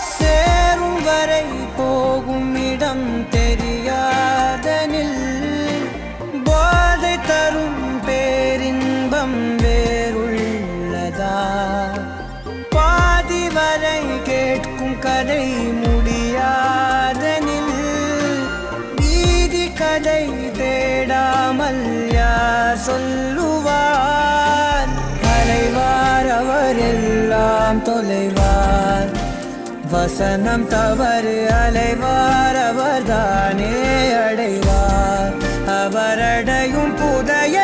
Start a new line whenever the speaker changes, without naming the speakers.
சேரும் வரை போகும் இடம் தெரியாதனில் போதை தரும் பேரின்பம் வேறுள்ளதா? பாதி வரை கேட்கும் கதை முடியாதனில் வீதி கதை தேடாமல் யார் சொல்லுவார்? அலைவார் அவர் எல்லாம் தொலைவார், வசனம் தவறு அலைவார் அவர்தானே அடைவார். அவரடையும் புதைய